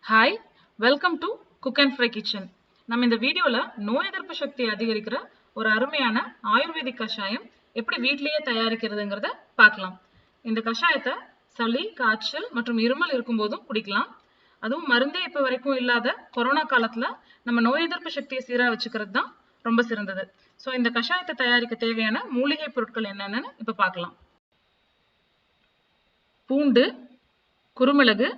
Hi, welcome to cook and fry kitchen. நம்ம இந்த வீடியோவில் நோய் எதிர்ப்பு சக்தியை அதிகரிக்கிற ஒரு அருமையான ஆயுர்வேதிக் கஷாயம் எப்படி வீட்டிலேயே தயாரிக்கிறதுங்கிறத பார்க்கலாம். இந்த கஷாயத்தை சளி, காய்ச்சல் மற்றும் இருமல் இருக்கும்போதும் குடிக்கலாம். அதுவும் மருந்தே இப்போ வரைக்கும் இல்லாத கொரோனா காலத்தில் நம்ம நோய் எதிர்ப்பு சக்தியை சீராக வச்சுக்கிறது தான் ரொம்ப சிறந்தது. ஸோ இந்த கஷாயத்தை தயாரிக்க தேவையான மூலிகை பொருட்கள் என்னென்னு இப்போ பார்க்கலாம். பூண்டு, குருமிளகு,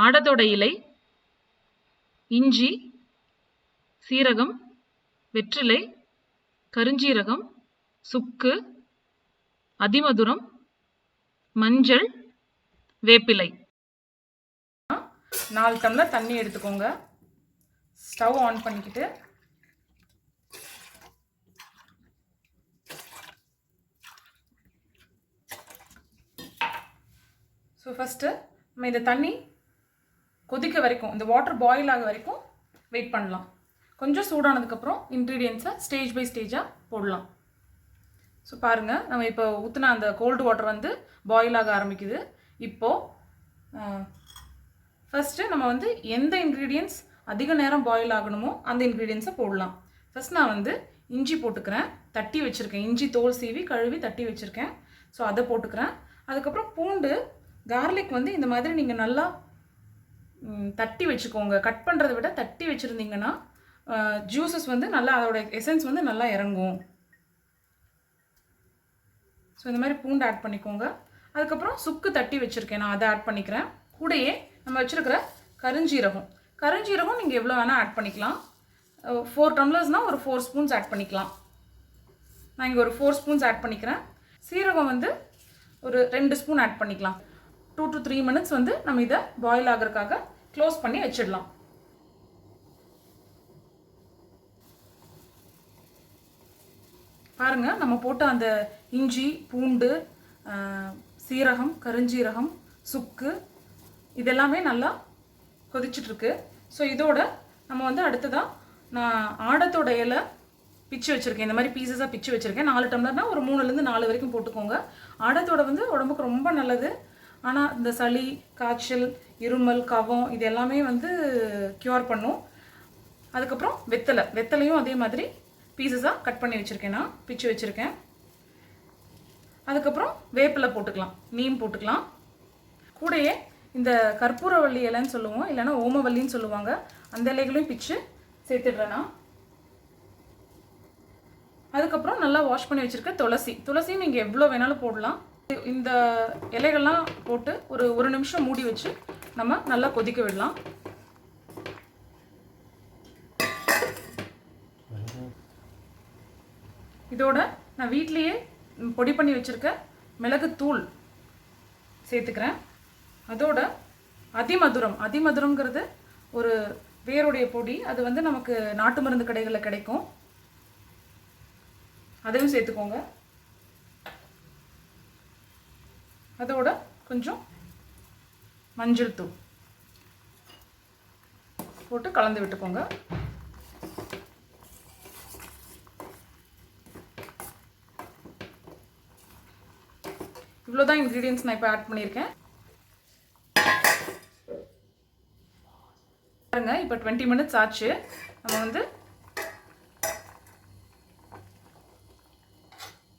ஆடதோட இலை, இஞ்சி, சீரகம், வெற்றிலை, கருஞ்சீரகம், சுக்கு, அதிமதுரம், மஞ்சள், வேப்பிலை. 4 டம்ளர் தண்ணி எடுத்துக்கோங்க. ஸ்டவ் ஆன் பண்ணிக்கிட்டு ஃபர்ஸ்ட் நம்ம இந்த தண்ணி கொதிக்க வரைக்கும், இந்த வாட்டர் பாயில் ஆக வரைக்கும் வெயிட் பண்ணலாம். கொஞ்சம் சூடானதுக்கப்புறம் இன்க்ரீடியன்ஸை ஸ்டேஜ் பை ஸ்டேஜாக போடலாம். ஸோ பாருங்கள், நம்ம இப்போ ஊற்றின அந்த கோல்டு வாட்டர் வந்து பாயில் ஆக ஆரம்பிக்குது. இப்போது ஃபஸ்ட்டு நம்ம வந்து எந்த இன்க்ரீடியன்ஸ் அதிக நேரம் பாயில் ஆகணுமோ அந்த இன்க்ரீடியன்ஸை போடலாம். ஃபஸ்ட் நான் வந்து இஞ்சி போட்டுக்கிறேன், தட்டி வச்சுருக்கேன். இஞ்சி தோல் சீவி கழுவி தட்டி வச்சுருக்கேன். ஸோ அதை போட்டுக்கிறேன். அதுக்கப்புறம் பூண்டு, கார்லிக் வந்து இந்த மாதிரி நீங்கள் நல்லா தட்டி வச்சுக்கோங்க. கட் பண்ணுறதை விட தட்டி வச்சுருந்தீங்கன்னா ஜூஸஸ் வந்து நல்லா, அதோட எசன்ஸ் வந்து நல்லா இறங்கும். ஸோ இந்த மாதிரி பூண்டு ஆட் பண்ணிக்கோங்க. அதுக்கப்புறம் சுக்கு தட்டி வச்சுருக்கேன், நான் அதை ஆட் பண்ணிக்கிறேன். கூடயே நம்ம வச்சுருக்கிற கருஞ்சீரகம் நீங்கள் எவ்வளோ வேணால் ஆட் பண்ணிக்கலாம். 4 டம்ளர்ஸ்னால் ஒரு 4 ஸ்பூன்ஸ் ஆட் பண்ணிக்கலாம். நான் இங்கே ஒரு 4 ஸ்பூன்ஸ் ஆட் பண்ணிக்கிறேன். சீரகம் வந்து ஒரு 2 ஸ்பூன் ஆட் பண்ணிக்கலாம். 2 to 3 minutes வந்து நம்ம இதை பாயில் ஆகிறதுக்காக க்ளோஸ் பண்ணி வச்சிடலாம். பாருங்கள், நம்ம போட்ட அந்த இஞ்சி, பூண்டு, சீரகம், கருஞ்சீரகம், சுக்கு இதெல்லாமே நல்லா கொதிச்சிட்ருக்கு. ஸோ இதோட நம்ம வந்து அடுத்ததாக நான் ஆடத்தோட இலை பிச்சு வச்சுருக்கேன். இந்த மாதிரி பீசஸாக பிச்சு வச்சுருக்கேன். 4 டம்ளர்னால் ஒரு 3லேருந்து 4 வரைக்கும் போட்டுக்கோங்க. ஆடத்தோட வந்து உடம்புக்கு ரொம்ப நல்லது. ஆனால் இந்த சளி, காய்ச்சல், இருமல், கவம் இது எல்லாமே வந்து க்யூர் பண்ணும். அதுக்கப்புறம் வெத்தலையும் அதே மாதிரி பீசஸாக கட் பண்ணி வச்சுருக்கேன், நான் பிச்சு வச்சுருக்கேன். அதுக்கப்புறம் வேப்பிலை போட்டுக்கலாம், நீம் போட்டுக்கலாம். கூடையே இந்த கற்பூரவள்ளி இலைன்னு சொல்லுவோம், இல்லைன்னா ஓமவல்லின்னு சொல்லுவாங்க, அந்த இலைகளையும் பிச்சு சேர்த்துடுறேன்னா. அதுக்கப்புறம் நல்லா வாஷ் பண்ணி வச்சுருக்க துளசியும் நீங்கள் எவ்வளோ வேணாலும் போடலாம். இந்த இலைகள்லாம் போட்டு ஒரு 1 நிமிஷம் மூடி வச்சு நம்ம நல்லா கொதிக்க விடலாம். இதோட நான் வீட்லேயே பொடி பண்ணி வச்சுருக்க மிளகுத்தூள் சேர்த்துக்கிறேன். அதோட அதிமதுரம்ங்கிறது ஒரு வேருடைய பொடி. அது வந்து நமக்கு நாட்டு மருந்து கடைகளில் கிடைக்கும். அதையும் சேர்த்துக்கோங்க. அதோட கொஞ்சம் மஞ்சள் தூள் போட்டு கலந்து விட்டுக்கோங்க. இவ்வளோதான் இன்க்ரீடியன்ஸ் நான் இப்போ ஆட் பண்ணியிருக்கேன். பாருங்க, இப்போ 20 minutes ஆச்சு. நம்ம வந்து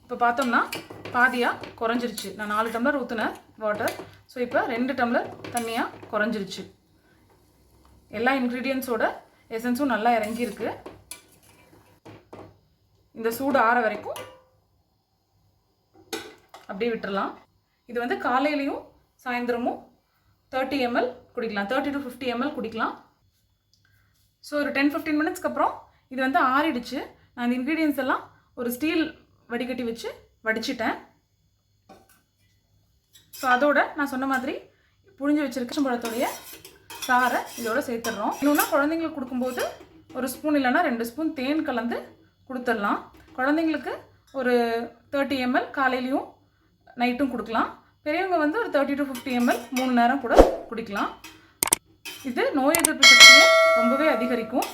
இப்போ பார்த்தோம்னா பாதியாக குறைஞ்சிருச்சு. நான் 4 டம்ளர் ஊற்றினேன் வாட்டர். ஸோ இப்போ 2 டம்ளர் தண்ணியாக குறைஞ்சிருச்சு. எல்லா இன்க்ரீடியன்ஸோட எசன்ஸும் நல்லா இறங்கியிருக்கு. இந்த சூடு ஆற வரைக்கும் அப்படியே விட்டுடலாம். இது வந்து காலையிலையும் சாயந்தரமும் 30 ml குடிக்கலாம், 30 to 50 ml குடிக்கலாம். ஸோ ஒரு 10-15 minutesக்கு அப்புறம் இது வந்து ஆறிடுச்சு. நான் இந்த இன்க்ரீடியன்ஸ் எல்லாம் ஒரு ஸ்டீல் வடிகட்டி வச்சு வடிச்சிட்டேன். ஸோ அதோட நான் சொன்ன மாதிரி புழிஞ்சு வச்சுருக்க பழத்தோடைய சாறை இதோட சேர்த்துடுறோம். இன்னொன்னா குழந்தைங்களுக்கு கொடுக்கும்போது ஒரு ஸ்பூன் இல்லைன்னா 2 ஸ்பூன் தேன் கலந்து கொடுத்துடலாம். குழந்தைங்களுக்கு ஒரு 30 ml காலையிலையும் நைட்டும் கொடுக்கலாம். பெரியவங்க வந்து ஒரு 30 to 50 ml 3 நேரம் கூட குடிக்கலாம். இது நோய் எதிர்ப்பு சக்தியை ரொம்பவே அதிகரிக்கும்.